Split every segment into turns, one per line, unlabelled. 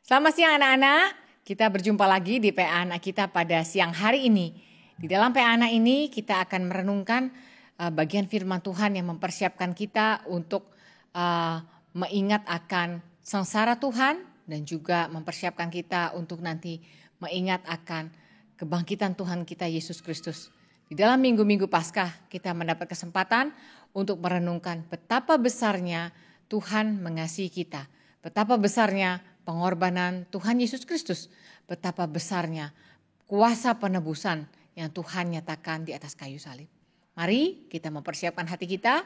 Selamat siang anak-anak, kita berjumpa lagi di PA Anak kita pada siang hari ini. Di dalam PA Anak ini kita akan merenungkan bagian firman Tuhan yang mempersiapkan kita untuk mengingat akan sengsara Tuhan dan juga mempersiapkan kita untuk nanti mengingat akan kebangkitan Tuhan kita Yesus Kristus. Di dalam minggu-minggu Paskah kita mendapat kesempatan untuk merenungkan betapa besarnya Tuhan mengasihi kita, betapa besarnya pengorbanan Tuhan Yesus Kristus, betapa besarnya kuasa penebusan yang Tuhan nyatakan di atas kayu salib. Mari kita mempersiapkan hati kita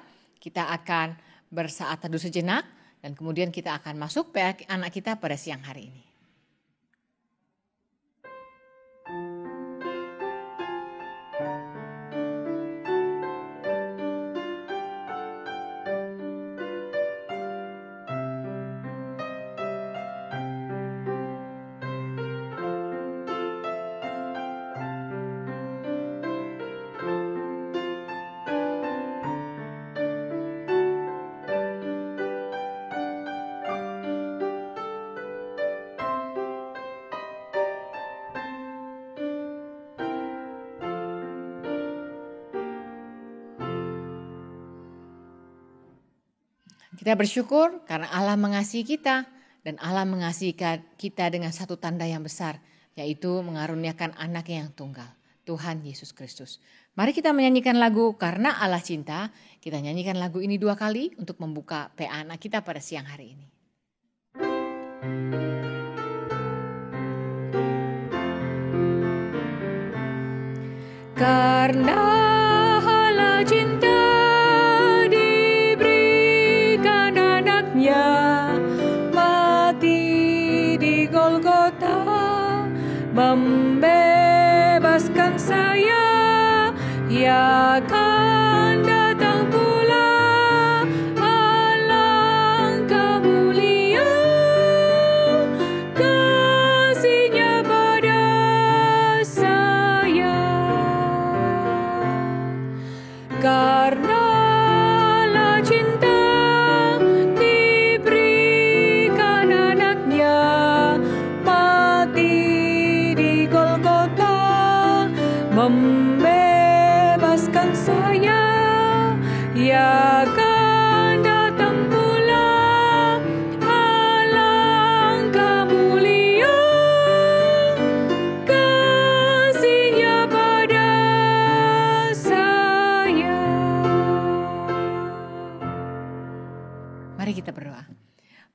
akan bersaat teduh sejenak dan kemudian kita akan masuk PA Anak kita pada siang hari ini. Kita bersyukur karena Allah mengasihi kita dan Allah mengasihi kita dengan satu tanda yang besar, yaitu mengaruniakan anaknya yang tunggal, Tuhan Yesus Kristus. Mari kita menyanyikan lagu Karena Allah Cinta. Kita nyanyikan lagu ini 2 kali untuk membuka PA Anak kita pada siang hari ini. Karena Allah cinta mati di Golgota, membebaskan saya, ya akan datang pula. Alangkah mulia kasih-Nya pada saya. Karena Allah cinta membebaskan saya, ya akan datang pula. Alangkah mulia kasih-Nya pada saya. Mari kita berdoa.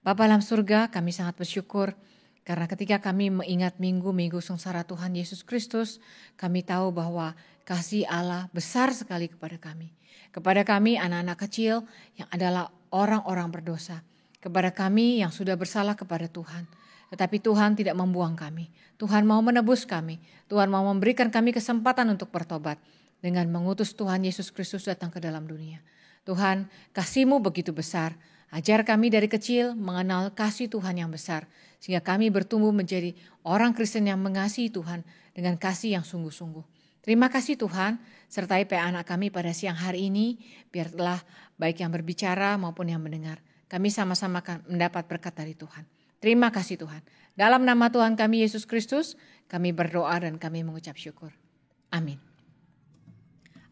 Bapa dalam surga, kami sangat bersyukur karena ketika kami mengingat minggu-minggu sengsara Tuhan Yesus Kristus, kami tahu bahwa kasih Allah besar sekali kepada kami. Kepada kami anak-anak kecil yang adalah orang-orang berdosa. Kepada kami yang sudah bersalah kepada Tuhan. Tetapi Tuhan tidak membuang kami. Tuhan mau menebus kami. Tuhan mau memberikan kami kesempatan untuk bertobat. Dengan mengutus Tuhan Yesus Kristus datang ke dalam dunia. Tuhan, kasih-Mu begitu besar. Ajar kami dari kecil mengenal kasih Tuhan yang besar. Sehingga kami bertumbuh menjadi orang Kristen yang mengasihi Tuhan dengan kasih yang sungguh-sungguh. Terima kasih Tuhan, sertai PA Anak kami pada siang hari ini. Biarlah baik yang berbicara maupun yang mendengar. Kami sama-sama akan mendapat berkat dari Tuhan. Terima kasih Tuhan. Dalam nama Tuhan kami Yesus Kristus, kami berdoa dan kami mengucap syukur. Amin.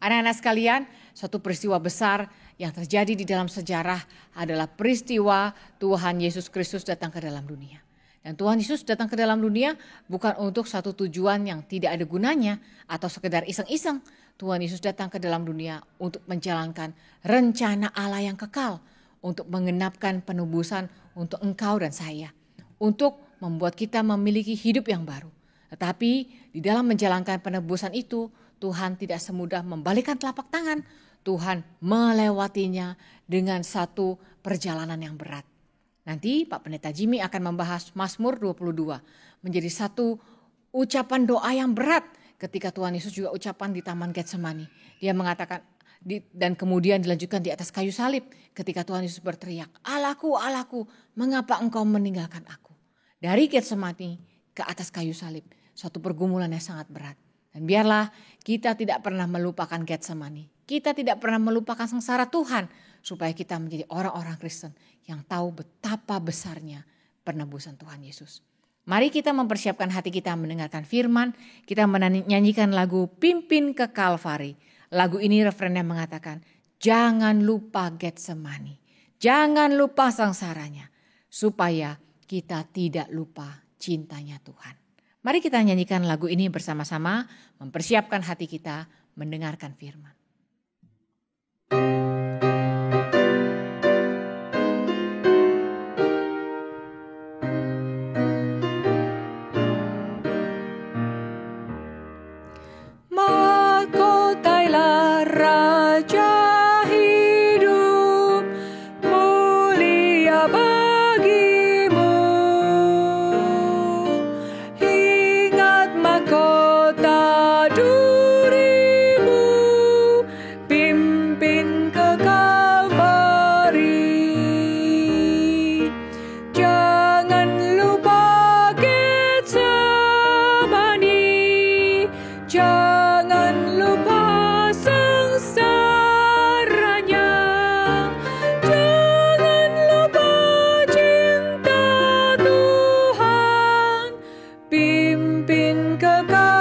Anak-anak sekalian, suatu peristiwa besar yang terjadi di dalam sejarah adalah peristiwa Tuhan Yesus Kristus datang ke dalam dunia. Dan Tuhan Yesus datang ke dalam dunia bukan untuk satu tujuan yang tidak ada gunanya atau sekedar iseng-iseng. Tuhan Yesus datang ke dalam dunia untuk menjalankan rencana Allah yang kekal. Untuk mengenapkan penebusan untuk engkau dan saya. Untuk membuat kita memiliki hidup yang baru. Tetapi di dalam menjalankan penebusan itu, Tuhan tidak semudah membalikkan telapak tangan. Tuhan melewatinya dengan satu perjalanan yang berat. Nanti Pak Pendeta Jimmy akan membahas Mazmur 22. Menjadi satu ucapan doa yang berat ketika Tuhan Yesus juga ucapan di Taman Getsemani. Dia mengatakan, dan kemudian dilanjutkan di atas kayu salib ketika Tuhan Yesus berteriak, "Allahku, Allahku, mengapa engkau meninggalkan aku?" Dari Getsemani ke atas kayu salib. Suatu pergumulan yang sangat berat. Dan biarlah kita tidak pernah melupakan Getsemani. Kita tidak pernah melupakan sengsara Tuhan. Supaya kita menjadi orang-orang Kristen yang tahu betapa besarnya penebusan Tuhan Yesus. Mari kita mempersiapkan hati kita mendengarkan firman. Kita menyanyikan lagu Pimpin ke Kalvari. Lagu ini refrennya mengatakan, jangan lupa Getsemani. Jangan lupa sangsaranya. Supaya kita tidak lupa cintanya Tuhan. Mari kita nyanyikan lagu ini bersama-sama. Mempersiapkan hati kita mendengarkan firman. Mahkotailah Raja hidup, mulia bagimu. Ingat mahkota durimu, pimpin ke Kalvari. Jangan lupa Getsemani, jangan lupa sengsaranya, jangan lupa cinta Tuhan, pimpin ke Kalvari.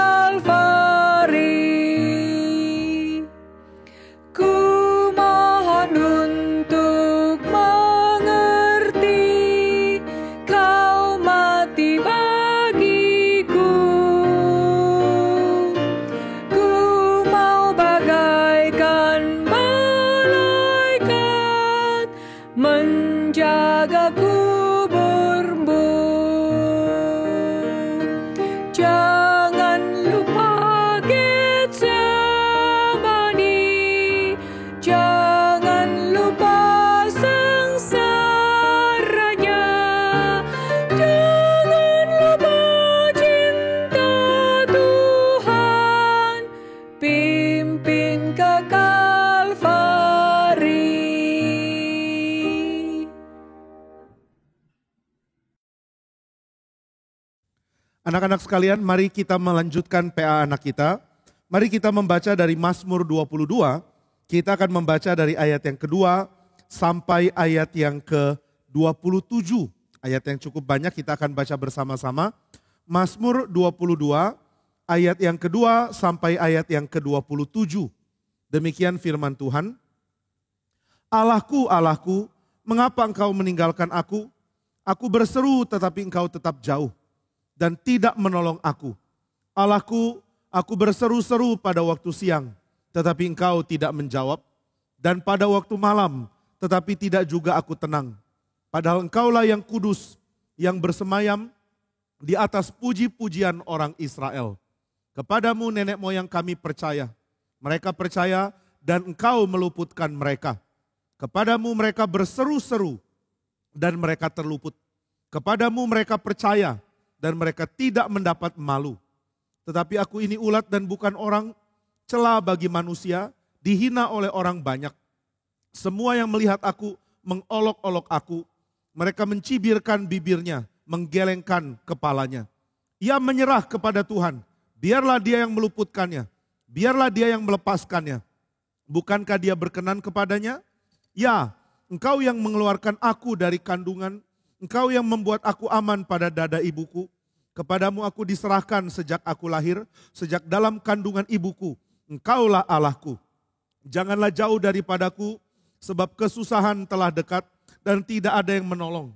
Ku mohon untuk mengerti, kau mati bagiku. Ku mau bagaikan malaikat menjaga kuburmu. Jangan lupa Getsemani, jangan lupa sengsaranya, jangan lupa cinta Tuhan, pimpin ke Kalvari.
Anak-anak sekalian, mari kita melanjutkan PA anak kita. Mari kita membaca dari Mazmur 22. Kita akan membaca dari ayat yang kedua sampai ayat yang ke-27. Ayat yang cukup banyak kita akan baca bersama-sama. Mazmur 22 ayat yang kedua sampai ayat yang ke-27. Demikian firman Tuhan. Allahku, Allahku, mengapa engkau meninggalkan aku? Aku berseru tetapi engkau tetap jauh dan tidak menolong aku. Allahku, aku berseru-seru pada waktu siang, tetapi engkau tidak menjawab. Dan pada waktu malam, tetapi tidak juga aku tenang. Padahal engkaulah yang kudus, yang bersemayam di atas puji-pujian orang Israel. Kepadamu nenek moyang kami percaya. Mereka percaya dan engkau meluputkan mereka. Kepadamu mereka berseru-seru dan mereka terluput. Kepadamu mereka percaya dan mereka tidak mendapat malu. Tetapi aku ini ulat dan bukan orang, celah bagi manusia, dihina oleh orang banyak. Semua yang melihat aku mengolok-olok aku, mereka mencibirkan bibirnya, menggelengkan kepalanya. Ia menyerah kepada Tuhan, biarlah dia yang meluputkannya, biarlah dia yang melepaskannya. Bukankah dia berkenan kepadanya? Ya, engkau yang mengeluarkan aku dari kandungan, engkau yang membuat aku aman pada dada ibuku. Kepadamu aku diserahkan sejak aku lahir, sejak dalam kandungan ibuku. Engkaulah Allahku. Janganlah jauh daripadaku, sebab kesusahan telah dekat dan tidak ada yang menolong.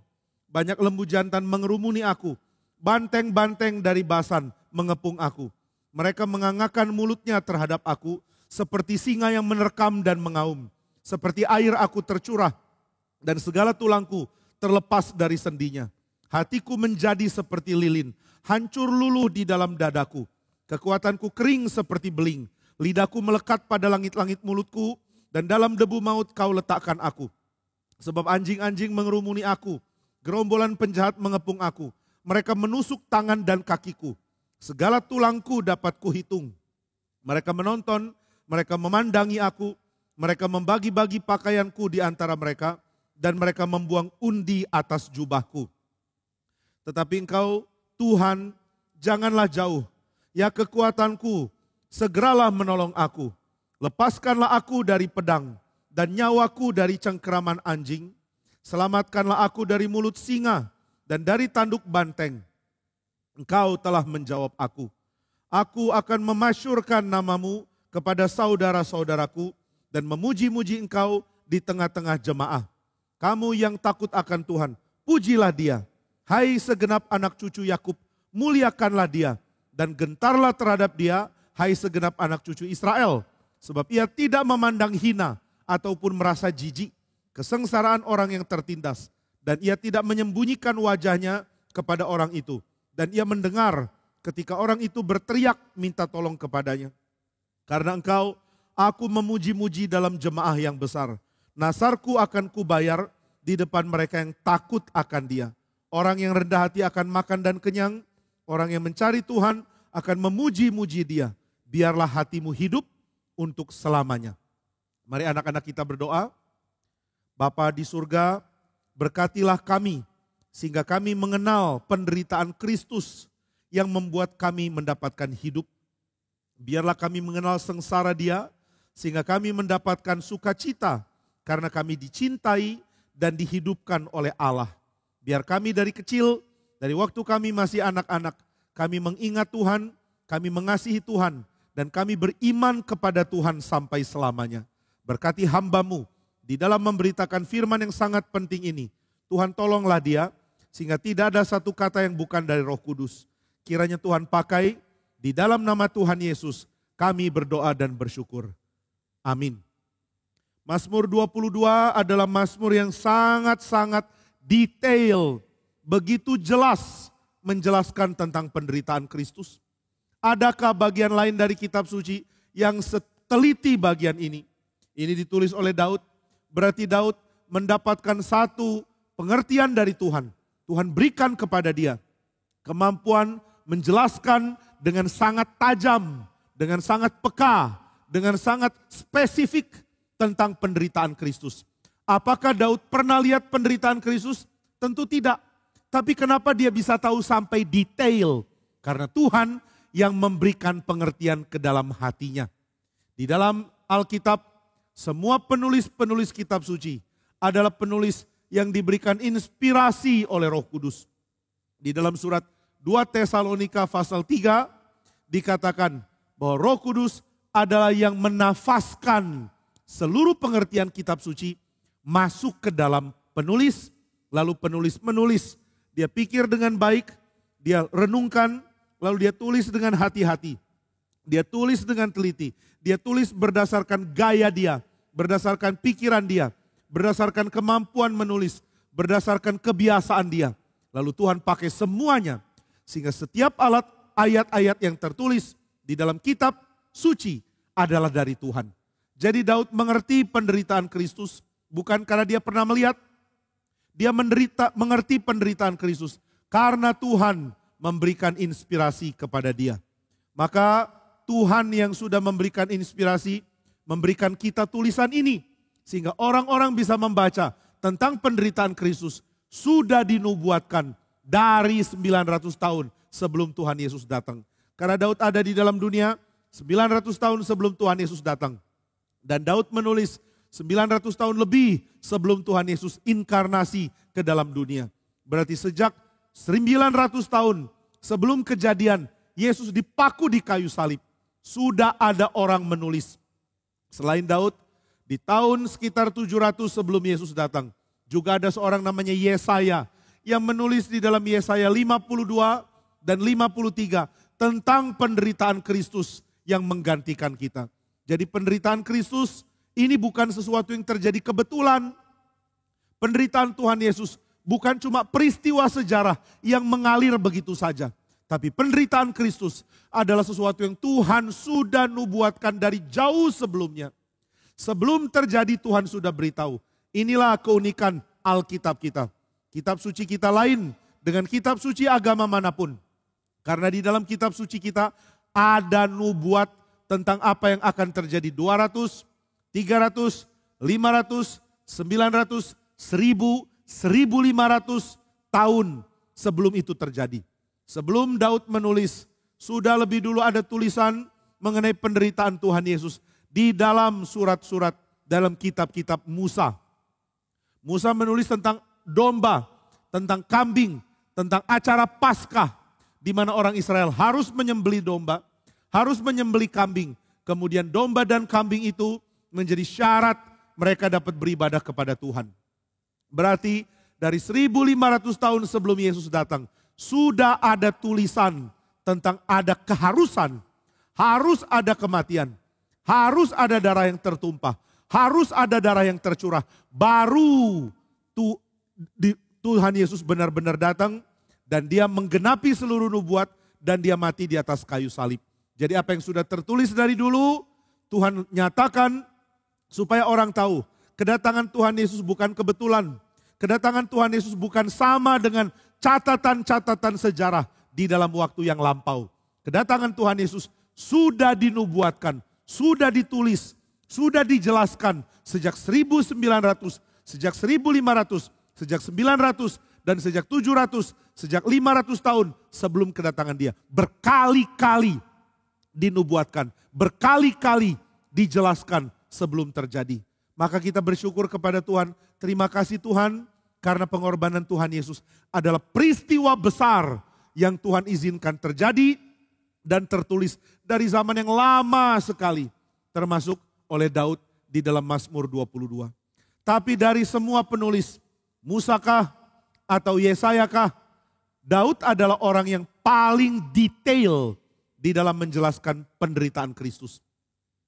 Banyak lembu jantan mengerumuni aku, banteng-banteng dari Basan mengepung aku. Mereka mengangakkan mulutnya terhadap aku, seperti singa yang menerkam dan mengaum. Seperti air aku tercurah, dan segala tulangku terlepas dari sendinya. Hatiku menjadi seperti lilin, hancur luluh di dalam dadaku. Kekuatanku kering seperti beling, lidahku melekat pada langit-langit mulutku, dan dalam debu maut kau letakkan aku. Sebab anjing-anjing mengerumuni aku, gerombolan penjahat mengepung aku. Mereka menusuk tangan dan kakiku. Segala tulangku dapat kuhitung. Mereka menonton, mereka memandangi aku, mereka membagi-bagi pakaianku di antara mereka, dan mereka membuang undi atas jubahku. Tetapi engkau, Tuhan, janganlah jauh. Ya kekuatanku, segeralah menolong aku. Lepaskanlah aku dari pedang, dan nyawaku dari cengkeraman anjing. Selamatkanlah aku dari mulut singa, dan dari tanduk banteng. Engkau telah menjawab aku. Aku akan memasyurkan namamu kepada saudara-saudaraku dan memuji-muji engkau di tengah-tengah jemaah. Kamu yang takut akan Tuhan, pujilah dia. Hai segenap anak cucu Yakub, muliakanlah dia. Dan gentarlah terhadap dia, hai segenap anak cucu Israel. Sebab ia tidak memandang hina ataupun merasa jijik kesengsaraan orang yang tertindas. Dan ia tidak menyembunyikan wajahnya kepada orang itu. Dan ia mendengar ketika orang itu berteriak minta tolong kepadanya. Karena engkau, aku memuji-muji dalam jemaah yang besar. Nasarku akan kubayar di depan mereka yang takut akan dia. Orang yang rendah hati akan makan dan kenyang. Orang yang mencari Tuhan akan memuji-muji dia. Biarlah hatimu hidup untuk selamanya. Mari anak-anak kita berdoa. Bapa di surga, berkatilah kami sehingga kami mengenal penderitaan Kristus yang membuat kami mendapatkan hidup. Biarlah kami mengenal sengsara dia sehingga kami mendapatkan sukacita karena kami dicintai dan dihidupkan oleh Allah. Biar kami dari kecil, dari waktu kami masih anak-anak, kami mengingat Tuhan, kami mengasihi Tuhan, dan kami beriman kepada Tuhan sampai selamanya. Berkati hamba-Mu di dalam memberitakan firman yang sangat penting ini. Tuhan tolonglah dia, sehingga tidak ada satu kata yang bukan dari Roh Kudus. Kiranya Tuhan pakai, di dalam nama Tuhan Yesus, kami berdoa dan bersyukur. Amin. Mazmur 22 adalah mazmur yang sangat-sangat detail, begitu jelas menjelaskan tentang penderitaan Kristus. Adakah bagian lain dari kitab suci yang seteliti bagian ini? Ini ditulis oleh Daud, berarti Daud mendapatkan satu pengertian dari Tuhan. Tuhan berikan kepada dia kemampuan menjelaskan dengan sangat tajam, dengan sangat peka, dengan sangat spesifik tentang penderitaan Kristus. Apakah Daud pernah lihat penderitaan Kristus? Tentu tidak. Tapi kenapa dia bisa tahu sampai detail? Karena Tuhan yang memberikan pengertian ke dalam hatinya. Di dalam Alkitab, semua penulis-penulis kitab suci adalah penulis yang diberikan inspirasi oleh Roh Kudus. Di dalam surat 2 Tesalonika pasal 3 dikatakan bahwa Roh Kudus adalah yang menafaskan seluruh pengertian kitab suci masuk ke dalam penulis, lalu penulis menulis. Dia pikir dengan baik, dia renungkan, lalu dia tulis dengan hati-hati. Dia tulis dengan teliti, dia tulis berdasarkan gaya dia, berdasarkan pikiran dia, berdasarkan kemampuan menulis, berdasarkan kebiasaan dia. Lalu Tuhan pakai semuanya, sehingga setiap ayat-ayat yang tertulis di dalam kitab suci adalah dari Tuhan. Jadi Daud mengerti penderitaan Kristus, bukan karena dia pernah melihat, dia mengerti penderitaan Kristus, karena Tuhan memberikan inspirasi kepada dia. Maka Tuhan yang sudah memberikan inspirasi, memberikan kita tulisan ini, sehingga orang-orang bisa membaca tentang penderitaan Kristus sudah dinubuatkan dari 900 tahun sebelum Tuhan Yesus datang. Karena Daud ada di dalam dunia 900 tahun sebelum Tuhan Yesus datang. Dan Daud menulis 900 tahun lebih sebelum Tuhan Yesus inkarnasi ke dalam dunia. Berarti sejak 900 tahun sebelum kejadian Yesus dipaku di kayu salib, sudah ada orang menulis. Selain Daud, di tahun sekitar 700 sebelum Yesus datang, juga ada seorang namanya Yesaya yang menulis di dalam Yesaya 52 dan 53 tentang penderitaan Kristus yang menggantikan kita. Jadi penderitaan Kristus ini bukan sesuatu yang terjadi kebetulan. Penderitaan Tuhan Yesus bukan cuma peristiwa sejarah yang mengalir begitu saja. Tapi penderitaan Kristus adalah sesuatu yang Tuhan sudah nubuatkan dari jauh sebelumnya. Sebelum terjadi Tuhan sudah beritahu. Inilah keunikan Alkitab kita. Kitab suci kita lain dengan kitab suci agama manapun. Karena di dalam kitab suci kita ada nubuat tentang apa yang akan terjadi 200, 300, 500, 900, 1000, 1500 tahun sebelum itu terjadi. Sebelum Daud menulis, sudah lebih dulu ada tulisan mengenai penderitaan Tuhan Yesus di dalam surat-surat dalam kitab-kitab Musa. Musa menulis tentang domba, tentang kambing, tentang acara Paskah. di mana orang Israel harus menyembelih domba, harus menyembelih kambing. Kemudian domba dan kambing itu menjadi syarat mereka dapat beribadah kepada Tuhan. Berarti dari 1500 tahun sebelum Yesus datang, sudah ada tulisan tentang ada keharusan, harus ada kematian, harus ada darah yang tertumpah, harus ada darah yang tercurah. Baru Tuhan Yesus benar-benar datang dan dia menggenapi seluruh nubuat dan dia mati di atas kayu salib. Jadi apa yang sudah tertulis dari dulu, Tuhan nyatakan supaya orang tahu kedatangan Tuhan Yesus bukan kebetulan. Kedatangan Tuhan Yesus bukan sama dengan catatan-catatan sejarah di dalam waktu yang lampau. Kedatangan Tuhan Yesus sudah dinubuatkan, sudah ditulis, sudah dijelaskan sejak 1900, sejak 1500, sejak 900, dan sejak 700, sejak 500 tahun sebelum kedatangan dia. Berkali-kali dinubuatkan, berkali-kali dijelaskan sebelum terjadi. Maka kita bersyukur kepada Tuhan, terima kasih Tuhan karena pengorbanan Tuhan Yesus adalah peristiwa besar yang Tuhan izinkan terjadi dan tertulis dari zaman yang lama sekali, termasuk oleh Daud di dalam Mazmur 22. Tapi dari semua penulis, Musakah atau Yesayakah, Daud adalah orang yang paling detail di dalam menjelaskan penderitaan Kristus.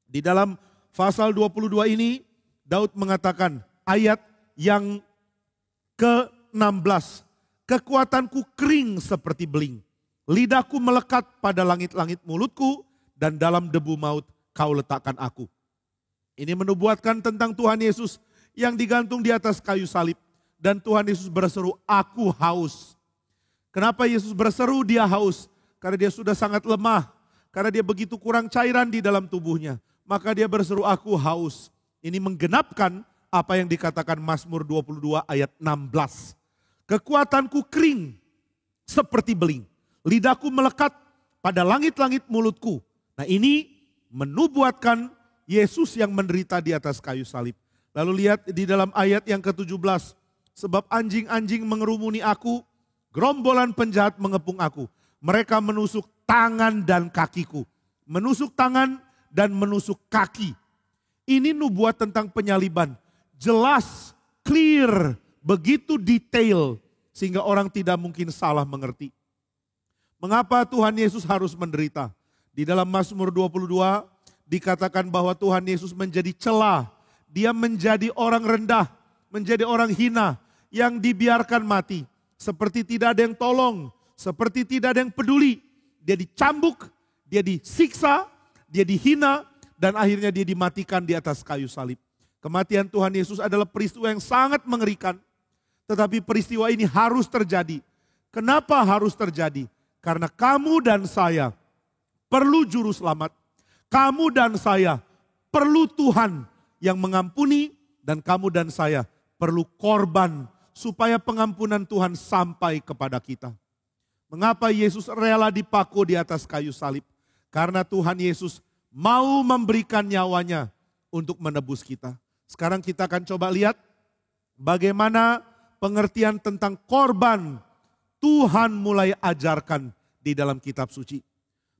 Di dalam pasal 22 ini, Daud mengatakan ayat yang ke-16. Kekuatanku kering seperti beling, lidahku melekat pada langit-langit mulutku, dan dalam debu maut kau letakkan aku. Ini menubuatkan tentang Tuhan Yesus yang digantung di atas kayu salib. Dan Tuhan Yesus berseru, aku haus. Kenapa Yesus berseru dia haus? Karena dia sudah sangat lemah. Karena dia begitu kurang cairan di dalam tubuhnya. Maka dia berseru, aku haus. Ini menggenapkan apa yang dikatakan Mazmur 22 ayat 16. Kekuatanku kering seperti beling, lidahku melekat pada langit-langit mulutku. Nah ini menubuatkan Yesus yang menderita di atas kayu salib. Lalu lihat di dalam ayat yang ke-17. Sebab anjing-anjing mengerumuni aku, gerombolan penjahat mengepung aku. Mereka menusuk tangan dan kakiku. Menusuk tangan dan menusuk kaki. Ini nubuat tentang penyaliban. Jelas, clear, begitu detail. Sehingga orang tidak mungkin salah mengerti. Mengapa Tuhan Yesus harus menderita? Di dalam Mazmur 22 dikatakan bahwa Tuhan Yesus menjadi celah. Dia menjadi orang rendah, menjadi orang hina yang dibiarkan mati. Seperti tidak ada yang tolong, seperti tidak ada yang peduli. Dia dicambuk, dia disiksa, dia dihina, dan akhirnya dia dimatikan di atas kayu salib. Kematian Tuhan Yesus adalah peristiwa yang sangat mengerikan. Tetapi peristiwa ini harus terjadi. Kenapa harus terjadi? Karena kamu dan saya perlu juru selamat. Kamu dan saya perlu Tuhan yang mengampuni, dan kamu dan saya perlu korban supaya pengampunan Tuhan sampai kepada kita. Mengapa Yesus rela dipako di atas kayu salib? Karena Tuhan Yesus mau memberikan nyawanya untuk menebus kita. Sekarang kita akan coba lihat bagaimana pengertian tentang korban Tuhan mulai ajarkan di dalam kitab suci.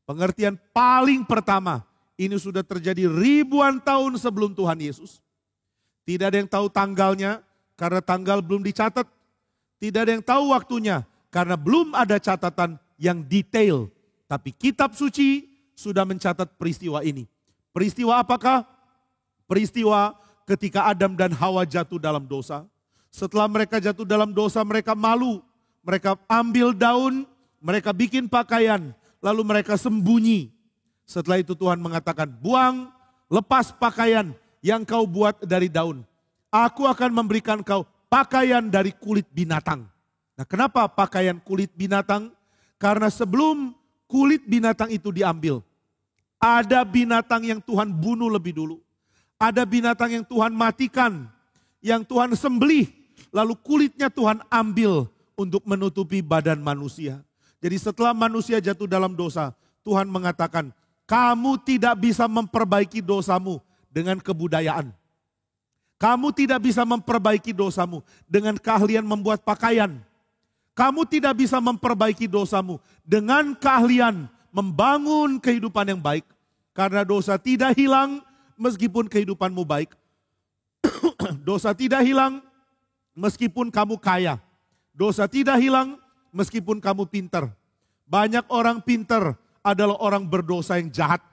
Pengertian paling pertama, ini sudah terjadi ribuan tahun sebelum Tuhan Yesus. Tidak ada yang tahu tanggalnya karena tanggal belum dicatat. Tidak ada yang tahu waktunya karena belum ada catatan yang detail. Tapi kitab suci sudah mencatat peristiwa ini. Peristiwa apakah? Peristiwa ketika Adam dan Hawa jatuh dalam dosa. Setelah mereka jatuh dalam dosa, mereka malu. Mereka ambil daun, mereka bikin pakaian, lalu mereka sembunyi. Setelah itu Tuhan mengatakan, buang, lepas pakaian yang kau buat dari daun. Aku akan memberikan kau pakaian dari kulit binatang. Nah, kenapa pakaian kulit binatang? Karena sebelum kulit binatang itu diambil, ada binatang yang Tuhan bunuh lebih dulu. Ada binatang yang Tuhan matikan, yang Tuhan sembelih, lalu kulitnya Tuhan ambil untuk menutupi badan manusia. Jadi setelah manusia jatuh dalam dosa, Tuhan mengatakan, kamu tidak bisa memperbaiki dosamu dengan kebudayaan. Kamu tidak bisa memperbaiki dosamu dengan keahlian membuat pakaian. Kamu tidak bisa memperbaiki dosamu dengan keahlian membangun kehidupan yang baik. Karena dosa tidak hilang meskipun kehidupanmu baik. Dosa tidak hilang meskipun kamu kaya. Dosa tidak hilang meskipun kamu pintar. Banyak orang pintar adalah orang berdosa yang jahat.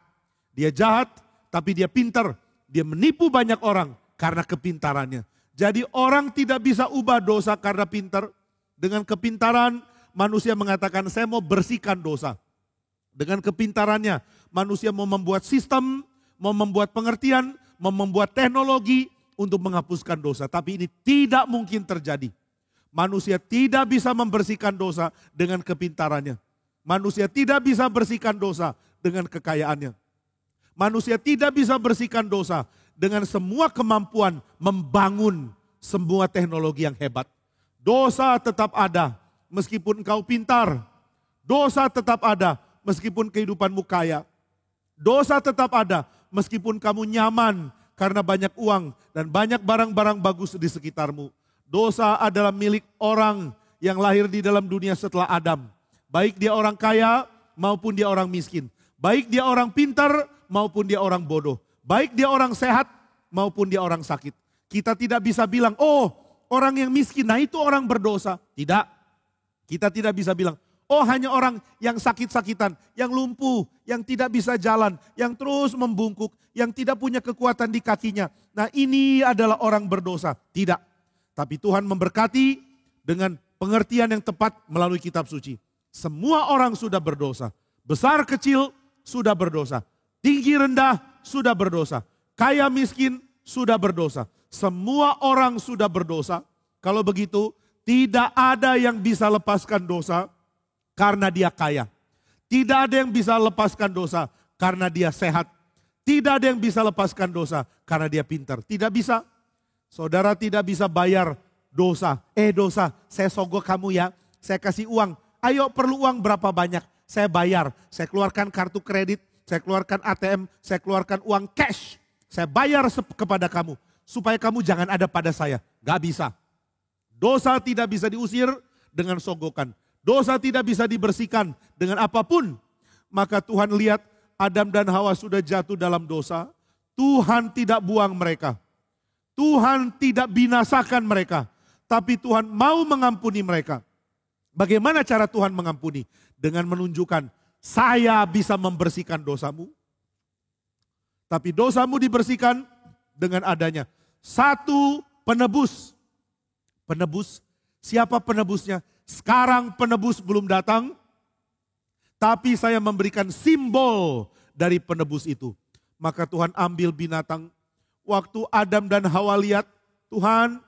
Dia jahat tapi dia pintar. Dia menipu banyak orang karena kepintarannya. Jadi orang tidak bisa ubah dosa karena pintar. Dengan kepintaran manusia mengatakan saya mau bersihkan dosa. Dengan kepintarannya manusia mau membuat sistem, mau membuat pengertian, mau membuat teknologi untuk menghapuskan dosa. Tapi ini tidak mungkin terjadi. Manusia tidak bisa membersihkan dosa dengan kepintarannya. Manusia tidak bisa bersihkan dosa dengan kekayaannya. Manusia tidak bisa bersihkan dosa dengan semua kemampuan membangun semua teknologi yang hebat. Dosa tetap ada meskipun engkau pintar. Dosa tetap ada meskipun kehidupanmu kaya. Dosa tetap ada meskipun kamu nyaman karena banyak uang dan banyak barang-barang bagus di sekitarmu. Dosa adalah milik orang yang lahir di dalam dunia setelah Adam. Baik dia orang kaya maupun dia orang miskin. Baik dia orang pintar maupun dia orang bodoh. Baik dia orang sehat maupun dia orang sakit. Kita tidak bisa bilang, oh orang yang miskin, nah itu orang berdosa. Tidak. Kita tidak bisa bilang, oh hanya orang yang sakit-sakitan, yang lumpuh, yang tidak bisa jalan, yang terus membungkuk, yang tidak punya kekuatan di kakinya. Nah ini adalah orang berdosa. Tidak. Tapi Tuhan memberkati dengan pengertian yang tepat melalui kitab suci. Semua orang sudah berdosa. Besar kecil sudah berdosa. Tinggi rendah sudah berdosa. Kaya miskin sudah berdosa. Semua orang sudah berdosa. Kalau begitu tidak ada yang bisa lepaskan dosa karena dia kaya. Tidak ada yang bisa lepaskan dosa karena dia sehat. Tidak ada yang bisa lepaskan dosa karena dia pintar. Tidak bisa. Saudara tidak bisa bayar dosa. Dosa, saya sogok kamu ya. Saya kasih uang. Ayo perlu uang berapa banyak? Saya bayar. Saya keluarkan kartu kredit. Saya keluarkan ATM. Saya keluarkan uang cash. Saya bayar kepada kamu. Supaya kamu jangan ada pada saya. Gak bisa. Dosa tidak bisa diusir dengan sogokan. Dosa tidak bisa dibersihkan dengan apapun. Maka Tuhan lihat Adam dan Hawa sudah jatuh dalam dosa. Tuhan tidak buang mereka. Tuhan tidak binasakan mereka. Tapi Tuhan mau mengampuni mereka. Bagaimana cara Tuhan mengampuni? Dengan menunjukkan saya bisa membersihkan dosamu. Tapi dosamu dibersihkan dengan adanya satu penebus. Penebus, siapa penebusnya? Sekarang penebus belum datang, tapi saya memberikan simbol dari penebus itu. Maka Tuhan ambil binatang. Waktu Adam dan Hawa lihat, Tuhan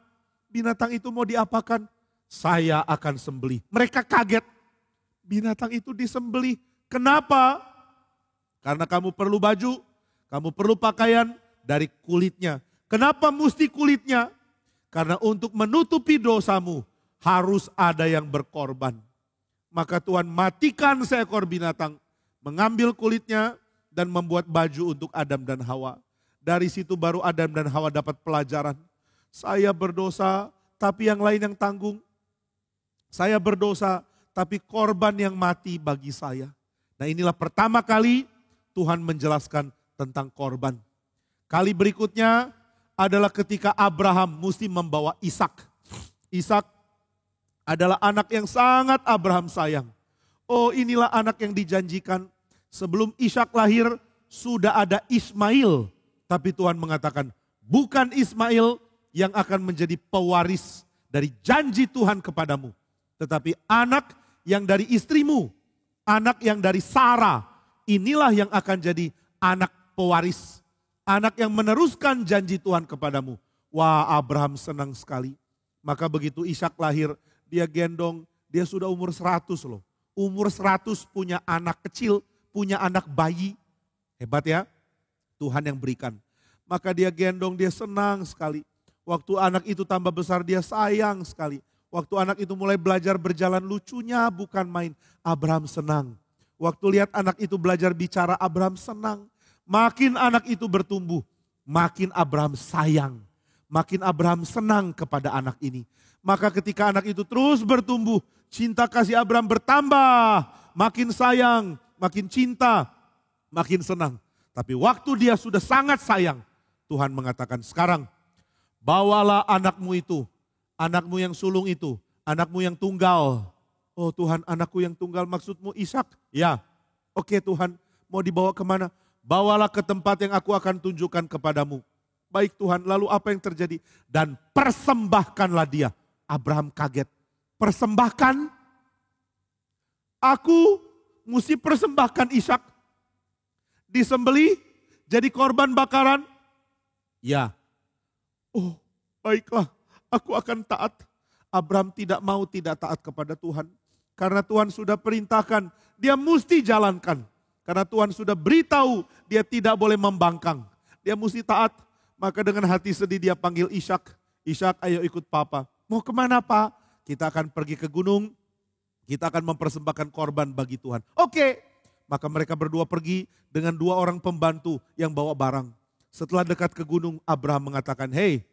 binatang itu mau diapakan? Saya akan sembelih. Mereka kaget, binatang itu disembelih. Kenapa? Karena kamu perlu baju, kamu perlu pakaian dari kulitnya. Kenapa mesti kulitnya? Karena untuk menutupi dosamu harus ada yang berkorban. Maka Tuhan matikan seekor binatang, mengambil kulitnya dan membuat baju untuk Adam dan Hawa. Dari situ baru Adam dan Hawa dapat pelajaran. Saya berdosa tapi yang lain yang tanggung. Saya berdosa tapi korban yang mati bagi saya. Nah inilah pertama kali Tuhan menjelaskan tentang korban. Kali berikutnya adalah ketika Abraham mesti membawa Ishak. Ishak adalah anak yang sangat Abraham sayang. Oh inilah anak yang dijanjikan. Sebelum Ishak lahir sudah ada Ismail. Tapi Tuhan mengatakan bukan Ismail yang akan menjadi pewaris dari janji Tuhan kepadamu. Tetapi anak yang dari istrimu. Anak yang dari Sarah. Inilah yang akan jadi anak pewaris. Anak yang meneruskan janji Tuhan kepadamu. Wah Abraham senang sekali. Maka begitu Ishak lahir, dia gendong, dia sudah umur 100 loh. Umur 100 punya anak kecil, punya anak bayi. Hebat ya, Tuhan yang berikan. Maka dia gendong, dia senang sekali. Waktu anak itu tambah besar dia sayang sekali. Waktu anak itu mulai belajar berjalan lucunya bukan main. Abraham senang. Waktu lihat anak itu belajar bicara Abraham senang. Makin anak itu bertumbuh, makin Abraham sayang. Makin Abraham senang kepada anak ini. Maka ketika anak itu terus bertumbuh, cinta kasih Abraham bertambah, makin sayang, makin cinta, makin senang. Tapi waktu dia sudah sangat sayang, Tuhan mengatakan, sekarang bawalah anakmu itu, anakmu yang sulung itu, anakmu yang tunggal. Oh Tuhan, anakku yang tunggal maksudmu Ishak? Ya, oke Tuhan, mau dibawa kemana? Bawalah ke tempat yang aku akan tunjukkan kepadamu. Baik Tuhan, lalu apa yang terjadi? Dan persembahkanlah dia. Abraham kaget. Persembahkan? Aku mesti persembahkan Ishak? Disembeli? Jadi korban bakaran? Ya. Oh baiklah, aku akan taat. Abraham tidak mau tidak taat kepada Tuhan. Karena Tuhan sudah perintahkan, dia mesti jalankan. Karena Tuhan sudah beritahu, dia tidak boleh membangkang. Dia mesti taat. Maka dengan hati sedih dia panggil Ishak. Ishak, ayo ikut papa. Mau kemana Pak? Kita akan pergi ke gunung. Kita akan mempersembahkan korban bagi Tuhan. Oke. Maka mereka berdua pergi dengan 2 orang pembantu yang bawa barang. Setelah dekat ke gunung, Abraham mengatakan, hei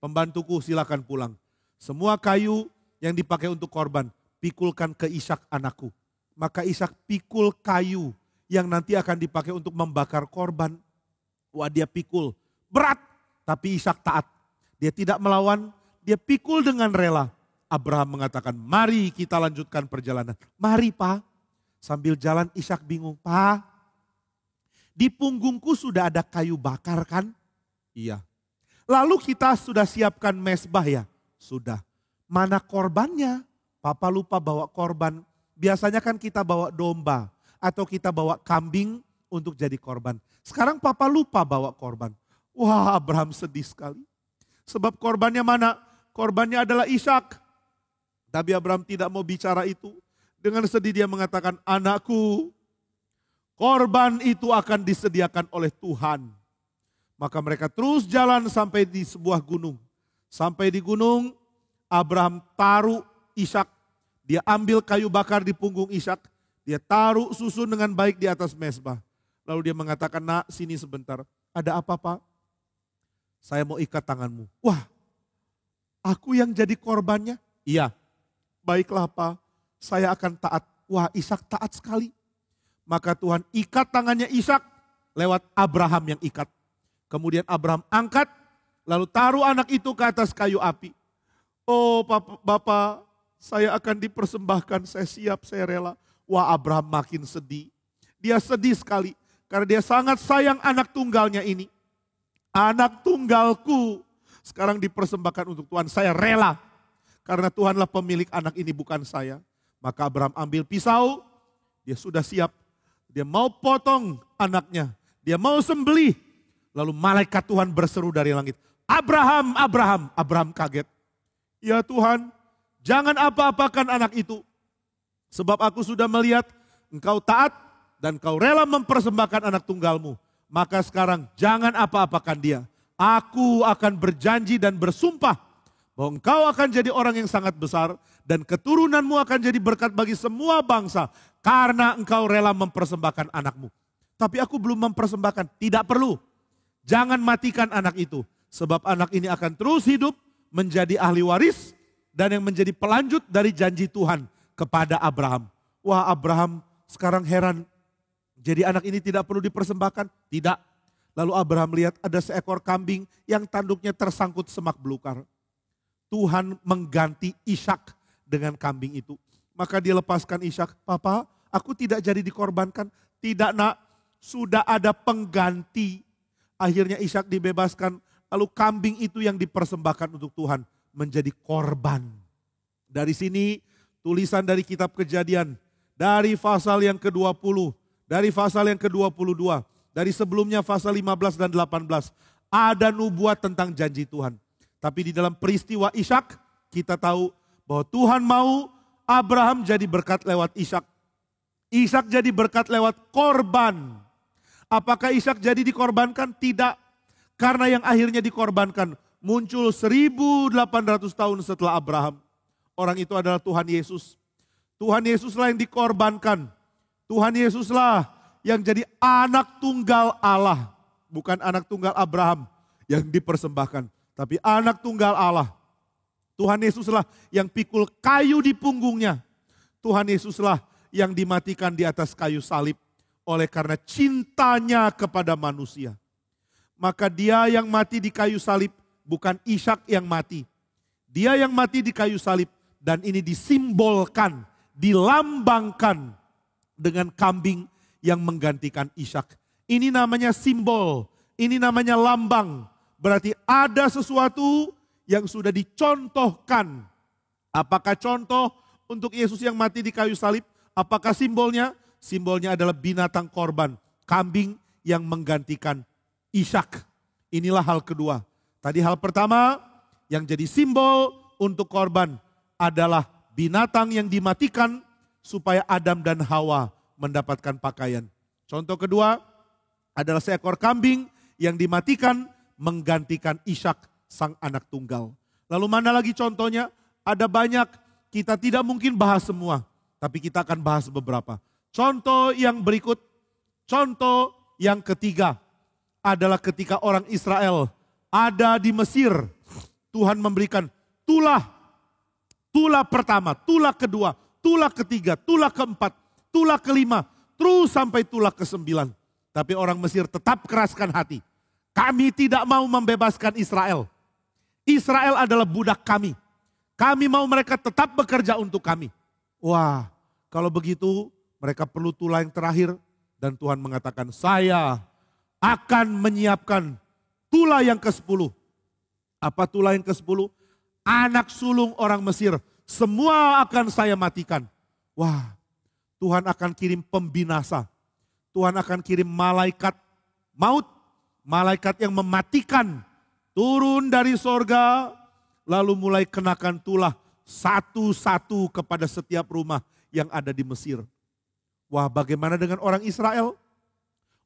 pembantuku silakan pulang. Semua kayu yang dipakai untuk korban, pikulkan ke Ishak anakku. Maka Ishak pikul kayu yang nanti akan dipakai untuk membakar korban. Wah dia pikul, berat. Tapi Ishak taat. Dia tidak melawan, dia pikul dengan rela. Abraham mengatakan, mari kita lanjutkan perjalanan. Mari Pak. Sambil jalan Ishak bingung, Pak, di punggungku sudah ada kayu bakar kan? Iya. Lalu kita sudah siapkan mezbah ya? Sudah. Mana korbannya? Papa lupa bawa korban. Biasanya kan kita bawa domba atau kita bawa kambing untuk jadi korban. Sekarang Papa lupa bawa korban. Wah Abraham sedih sekali. Sebab korbannya mana? Korbannya adalah Ishak. Tapi Abraham tidak mau bicara itu. Dengan sedih dia mengatakan, anakku, korban itu akan disediakan oleh Tuhan. Maka mereka terus jalan sampai di sebuah gunung. Sampai di gunung, Abraham taruh Ishak. Dia ambil kayu bakar di punggung Ishak. Dia taruh susun dengan baik di atas mezbah. Lalu dia mengatakan, nak sini sebentar. Ada apa Pak? Saya mau ikat tanganmu. Wah, aku yang jadi korbannya? Iya, baiklah Pak. Saya akan taat. Wah Ishak taat sekali. Maka Tuhan ikat tangannya Ishak lewat Abraham yang ikat. Kemudian Abraham angkat, lalu taruh anak itu ke atas kayu api. Oh Bapak, saya akan dipersembahkan, saya siap, saya rela. Wah Abraham makin sedih. Dia sedih sekali karena dia sangat sayang anak tunggalnya ini. Anak tunggalku sekarang dipersembahkan untuk Tuhan, saya rela. Karena Tuhanlah pemilik anak ini bukan saya. Maka Abraham ambil pisau, dia sudah siap. Dia mau potong anaknya, dia mau sembelih. Lalu malaikat Tuhan berseru dari langit, Abraham, Abraham. Abraham kaget. Ya Tuhan, jangan apa-apakan anak itu. Sebab aku sudah melihat engkau taat dan engkau rela mempersembahkan anak tunggalmu. Maka sekarang jangan apa-apakan dia. Aku akan berjanji dan bersumpah bahwa engkau akan jadi orang yang sangat besar dan keturunanmu akan jadi berkat bagi semua bangsa karena engkau rela mempersembahkan anakmu. Tapi aku belum mempersembahkan, tidak perlu. Jangan matikan anak itu sebab anak ini akan terus hidup menjadi ahli waris dan yang menjadi pelanjut dari janji Tuhan kepada Abraham. Wah Abraham sekarang heran, jadi anak ini tidak perlu dipersembahkan? Tidak. Lalu Abraham lihat ada seekor kambing yang tanduknya tersangkut semak belukar. Tuhan mengganti Ishak dengan kambing itu. Maka dia lepaskan Ishak. Papa, aku tidak jadi dikorbankan. Tidak nak, sudah ada pengganti. Akhirnya Ishak dibebaskan. Lalu kambing itu yang dipersembahkan untuk Tuhan menjadi korban. Dari sini tulisan dari kitab Kejadian. Dari pasal yang ke-20. Dari pasal yang ke-22. Dari sebelumnya pasal 15 dan 18. Ada nubuat tentang janji Tuhan. Tapi di dalam peristiwa Ishak, kita tahu bahwa Tuhan mau Abraham jadi berkat lewat Ishak. Ishak jadi berkat lewat korban. Apakah Ishak jadi dikorbankan? Tidak. Karena yang akhirnya dikorbankan muncul 1800 tahun setelah Abraham. Orang itu adalah Tuhan Yesus. Tuhan Yesuslah yang dikorbankan. Tuhan Yesuslah yang jadi anak tunggal Allah. Bukan anak tunggal Abraham yang dipersembahkan. Tapi anak tunggal Allah. Tuhan Yesuslah yang pikul kayu di punggungnya. Tuhan Yesuslah yang dimatikan di atas kayu salib oleh karena cintanya kepada manusia. Maka dia yang mati di kayu salib bukan Ishak yang mati. Dia yang mati di kayu salib, dan ini disimbolkan, dilambangkan dengan kambing yang menggantikan Ishak. Ini namanya simbol, ini namanya lambang. Berarti ada sesuatu yang sudah dicontohkan. Apakah contoh untuk Yesus yang mati di kayu salib? Apakah simbolnya? Simbolnya adalah binatang korban, kambing yang menggantikan Ishak. Inilah hal kedua. Tadi hal pertama yang jadi simbol untuk korban adalah binatang yang dimatikan supaya Adam dan Hawa mendapatkan pakaian. Contoh kedua adalah seekor kambing yang dimatikan menggantikan Ishak sang anak tunggal. Lalu mana lagi contohnya? Ada banyak, kita tidak mungkin bahas semua, tapi kita akan bahas beberapa. Contoh yang berikut, contoh yang ketiga adalah ketika orang Israel ada di Mesir. Tuhan memberikan tulah pertama, tulah kedua, tulah ketiga, tulah keempat, tulah kelima, terus sampai tulah ke-9. Tapi orang Mesir tetap keraskan hati. Kami tidak mau membebaskan Israel. Israel adalah budak kami. Kami mau mereka tetap bekerja untuk kami. Wah, kalau begitu mereka perlu tulah yang terakhir. Dan Tuhan mengatakan, saya akan menyiapkan tulah yang ke-10. Apa tulah yang ke-10? Anak sulung orang Mesir. Semua akan saya matikan. Wah, Tuhan akan kirim pembinasa. Tuhan akan kirim malaikat maut. Malaikat yang mematikan. Turun dari sorga. Lalu mulai kenakan tulah satu-satu kepada setiap rumah yang ada di Mesir. Wah, bagaimana dengan orang Israel?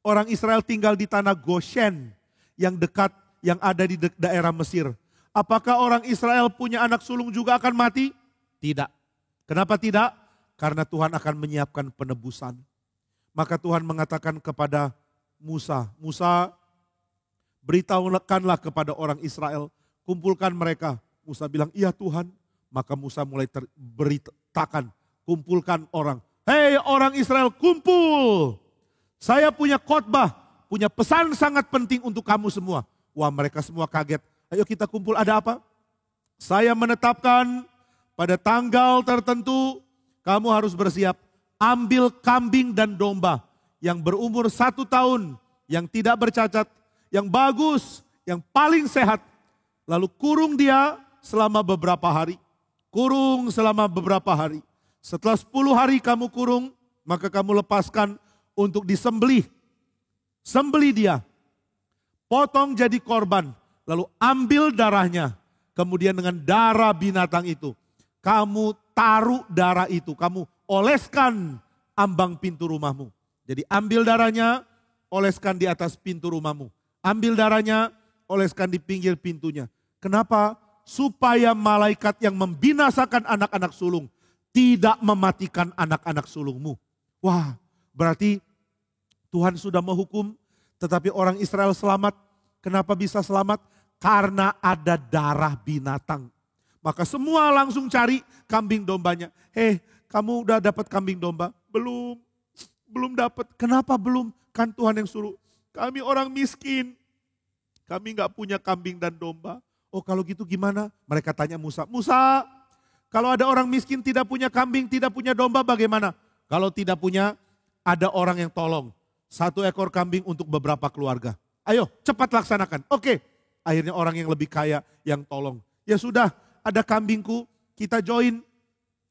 Orang Israel tinggal di tanah Goshen yang dekat, yang ada di daerah Mesir. Apakah orang Israel punya anak sulung juga akan mati? Tidak. Kenapa tidak? Karena Tuhan akan menyiapkan penebusan. Maka Tuhan mengatakan kepada Musa, Musa, beritahukanlah kepada orang Israel, kumpulkan mereka. Musa bilang, iya Tuhan. Maka Musa mulai beritakan, kumpulkan orang. Hei orang Israel, kumpul. Saya punya khotbah, punya pesan sangat penting untuk kamu semua. Wah, mereka semua kaget. Ayo kita kumpul, ada apa? Saya menetapkan pada tanggal tertentu, kamu harus bersiap. Ambil kambing dan domba yang berumur 1 tahun, yang tidak bercacat, yang bagus, yang paling sehat. Lalu kurung dia selama beberapa hari. Kurung selama beberapa hari. Setelah 10 hari kamu kurung, maka kamu lepaskan untuk disembelih. Sembelih dia. Potong jadi korban. Lalu ambil darahnya. Kemudian dengan darah binatang itu, kamu taruh darah itu. Kamu oleskan ambang pintu rumahmu. Jadi ambil darahnya, oleskan di atas pintu rumahmu. Ambil darahnya, oleskan di pinggir pintunya. Kenapa? Supaya malaikat yang membinasakan anak-anak sulung tidak mematikan anak-anak sulungmu. Wah, berarti Tuhan sudah menghukum, tetapi orang Israel selamat. Kenapa bisa selamat? Karena ada darah binatang. Maka semua langsung cari kambing dombanya. Hei, kamu udah dapat kambing domba? Belum dapat. Kenapa belum? Kan Tuhan yang suruh. Kami orang miskin. Kami gak punya kambing dan domba. Oh kalau gitu gimana? Mereka tanya Musa. Musa, kalau ada orang miskin tidak punya kambing, tidak punya domba bagaimana? Kalau tidak punya, ada orang yang tolong. 1 ekor kambing untuk beberapa keluarga. Ayo cepat laksanakan. Oke. Akhirnya orang yang lebih kaya yang tolong. Ya sudah, ada kambingku, kita join.